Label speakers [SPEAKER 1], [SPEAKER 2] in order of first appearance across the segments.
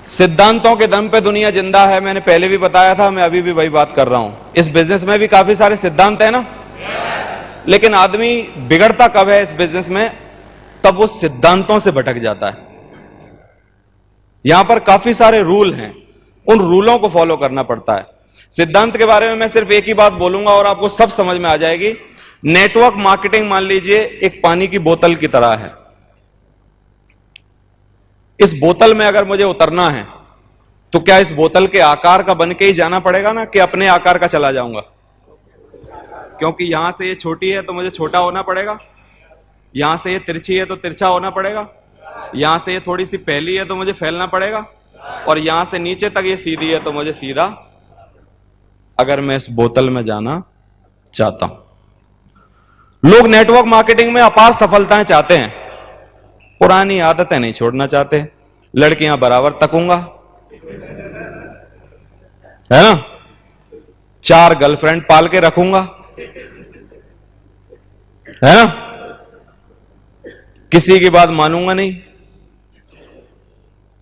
[SPEAKER 1] सिद्धांतों के दम पे दुनिया जिंदा है। मैंने पहले भी बताया था, मैं अभी भी वही बात कर रहा हूं। इस बिजनेस में भी काफी सारे सिद्धांत है ना, लेकिन आदमी बिगड़ता कब है इस बिजनेस में? तब वो सिद्धांतों से भटक जाता है। यहां पर काफी सारे रूल हैं, उन रूलों को फॉलो करना पड़ता है। सिद्धांत के बारे में मैं सिर्फ एक ही बात बोलूंगा और आपको सब समझ में आ जाएगी। नेटवर्क मार्केटिंग मान लीजिए एक पानी की बोतल की तरह है। इस बोतल में अगर मुझे उतरना है तो क्या इस बोतल के आकार का बन के ही जाना पड़ेगा ना, कि अपने आकार का चला जाऊंगा? क्योंकि यहां से ये छोटी है तो मुझे छोटा होना पड़ेगा, यहां से ये तिरछी है तो तिरछा होना पड़ेगा, यहां से ये थोड़ी सी फैली है तो मुझे फैलना पड़ेगा, और यहां से नीचे तक ये सीधी है तो मुझे सीधा, अगर मैं इस बोतल में जाना चाहता हूं। लोग नेटवर्क मार्केटिंग में अपार सफलताएं चाहते हैं, पुरानी आदतें नहीं छोड़ना चाहते। लड़कियां बराबर तकूंगा, है ना, 4 गर्लफ्रेंड पाल के रखूंगा, है ना, किसी की बात मानूंगा नहीं,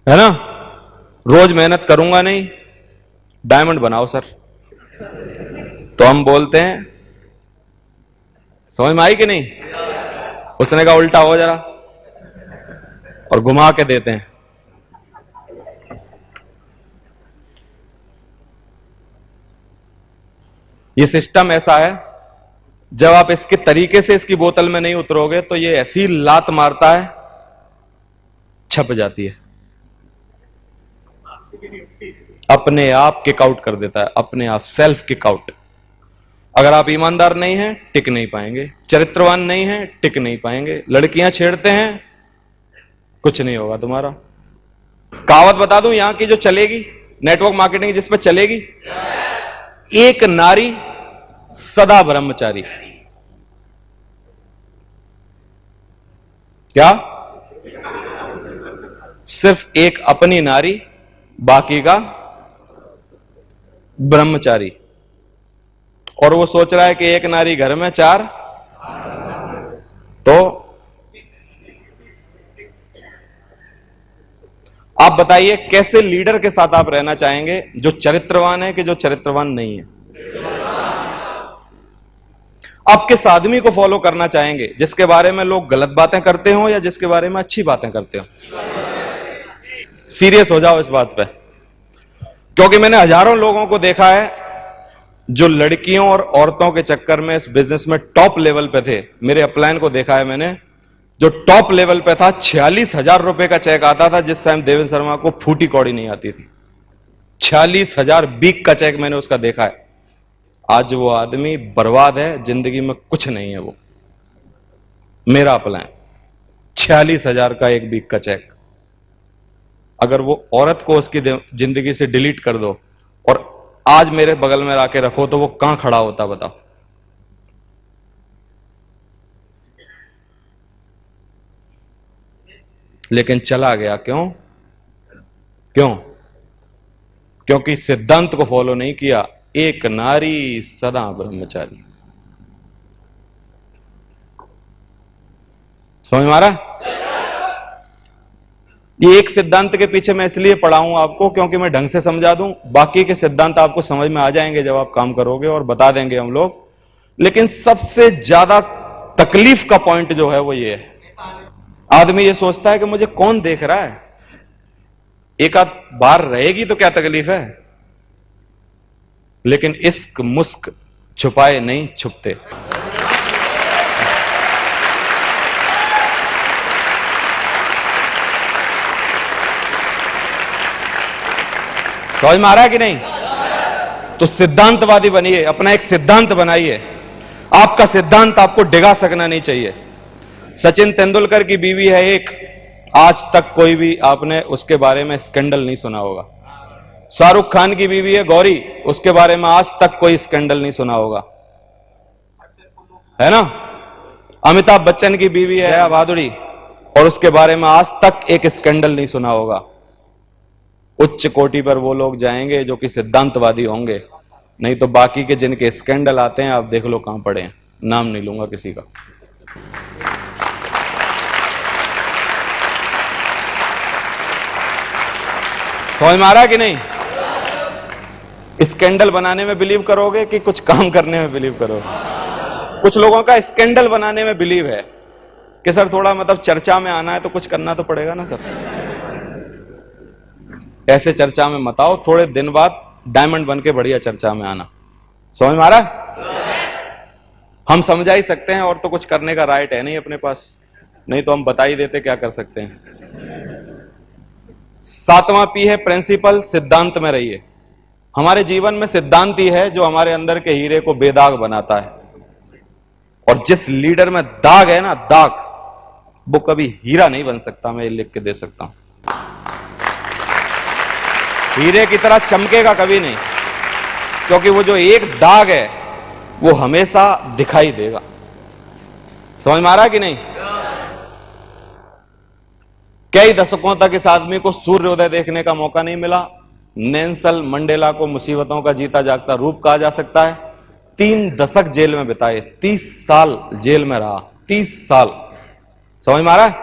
[SPEAKER 1] है ना, रोज मेहनत करूंगा नहीं। डायमंड बनाओ सर, तो हम बोलते हैं, समझ में आई कि नहीं? उसने कहा उल्टा हो जरा, और घुमा के देते हैं। ये सिस्टम ऐसा है, जब आप इसके तरीके से इसकी बोतल में नहीं उतरोगे तो ये ऐसी लात मारता है, छप जाती है, अपने आप किक आउट कर देता है, अपने आप सेल्फ किक आउट। अगर आप ईमानदार नहीं हैं टिक नहीं पाएंगे, चरित्रवान नहीं हैं टिक नहीं पाएंगे। लड़कियां छेड़ते हैं, कुछ नहीं होगा तुम्हारा। कहावत बता दूं यहां की जो चलेगी, नेटवर्क मार्केटिंग जिस पे चलेगी, एक नारी सदा ब्रह्मचारी। क्या? सिर्फ एक अपनी नारी, बाकी का ब्रह्मचारी। और वो सोच रहा है कि एक नारी घर में 4, तो आप बताइए कैसे लीडर के साथ आप रहना चाहेंगे, जो चरित्रवान है कि जो चरित्रवान नहीं है? आप किस आदमी को फॉलो करना चाहेंगे, जिसके बारे में लोग गलत बातें करते हो या जिसके बारे में अच्छी बातें करते हो? सीरियस हो जाओ इस बात पे, क्योंकि मैंने हजारों लोगों को देखा है जो लड़कियों और औरतों के चक्कर में इस बिजनेस में टॉप लेवल पे थे। मेरे अपलाइन को देखा है मैंने, जो टॉप लेवल पे था, 46,000 रुपए का चेक आता था जिस टाइम देवेंद्र शर्मा को फूटी कौड़ी नहीं आती थी। 46,000 बीक का चेक मैंने उसका देखा है। आज वो आदमी बर्बाद है, जिंदगी में कुछ नहीं है वो। मेरा अपलाइन 46,000 का एक बीक का चेक, अगर वो औरत को उसकी जिंदगी से डिलीट कर दो और आज मेरे बगल में आके रखो तो वो कहां खड़ा होता बताओ? लेकिन चला गया, क्यों? क्यों? क्योंकि सिद्धांत को फॉलो नहीं किया। एक नारी सदा ब्रह्मचारी। समझ में आ रहा? ये एक सिद्धांत के पीछे मैं इसलिए पढ़ा हूं आपको, क्योंकि मैं ढंग से समझा दूं। बाकी के सिद्धांत आपको समझ में आ जाएंगे जब आप काम करोगे, और बता देंगे हम लोग। लेकिन सबसे ज्यादा तकलीफ का पॉइंट जो है वो ये है, आदमी ये सोचता है कि मुझे कौन देख रहा है, एक आध बार रहेगी तो क्या तकलीफ है, लेकिन इश्क मुस्क छुपाए नहीं छुपते। समझ में आ रहा है कि नहीं? तो सिद्धांतवादी बनिए, अपना एक सिद्धांत बनाइए। आपका सिद्धांत आपको डिगा सकना नहीं चाहिए। सचिन तेंदुलकर की बीवी है एक, आज तक कोई भी आपने उसके बारे में स्कैंडल नहीं सुना होगा। शाहरुख खान की बीवी है गौरी, उसके बारे में आज तक कोई स्कैंडल नहीं सुना होगा, है ना। अमिताभ बच्चन की बीवी है भादुड़ी, और उसके बारे में आज तक एक स्कैंडल नहीं सुना होगा। उच्च कोटि पर वो लोग जाएंगे जो कि सिद्धांतवादी होंगे, नहीं तो बाकी के जिनके स्कैंडल आते हैं आप देख लो कहां पड़े हैं। नाम नहीं लूंगा किसी का। समझ में आ रहा है कि नहीं? स्कैंडल बनाने में बिलीव करोगे कि कुछ काम करने में बिलीव करोगे? कुछ लोगों का स्कैंडल बनाने में बिलीव है कि सर थोड़ा मतलब चर्चा में आना है तो कुछ करना तो पड़ेगा ना सर। ऐसे चर्चा में मत आओ, थोड़े दिन बाद डायमंड बन के बढ़िया चर्चा में आना। समझ में आ रहा है? हम समझा ही सकते हैं, और तो कुछ करने का राइट है नहीं अपने पास, नहीं तो हम बता ही देते क्या कर सकते हैं। 7वां पी है प्रिंसिपल, सिद्धांत में रहिए। हमारे जीवन में सिद्धांत ही है जो हमारे अंदर के हीरे को बेदाग बनाता है, और जिस लीडर में दाग है ना, दाग, वो कभी हीरा नहीं बन सकता। मैं ये लिख के दे सकता हूं, हीरे की तरह चमकेगा कभी नहीं, क्योंकि वो जो एक दाग है वो हमेशा दिखाई देगा। समझ में आ रहा है कि नहीं? कई दशकों तक इस आदमी को सूर्योदय देखने का मौका नहीं मिला। नेल्सन मंडेला को मुसीबतों का जीता जागता रूप कहा जा सकता है। 3 दशक जेल में बिताए, 30 साल जेल में रहा, 30 साल। समझ में आ रहा है?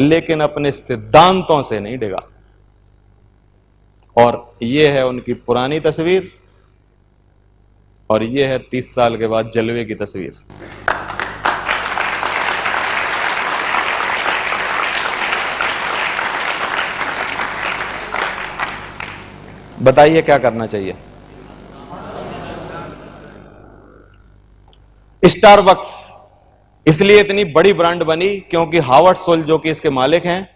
[SPEAKER 1] लेकिन अपने सिद्धांतों से नहीं डिगा। और यह है उनकी पुरानी तस्वीर, और यह है 30 साल के बाद जलवे की तस्वीर। बताइए क्या करना चाहिए? स्टारबक्स इसलिए इतनी बड़ी ब्रांड बनी क्योंकि हावर्ड सोल जो कि इसके मालिक हैं,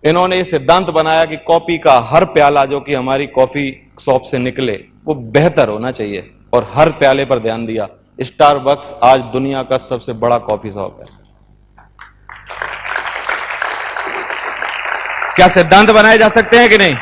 [SPEAKER 1] इन्होंने ये सिद्धांत बनाया कि कॉफी का हर प्याला जो कि हमारी कॉफी शॉप से निकले वो बेहतर होना चाहिए, और हर प्याले पर ध्यान दिया। स्टारबक्स आज दुनिया का सबसे बड़ा कॉफी शॉप है। क्या सिद्धांत बनाए जा सकते हैं कि नहीं?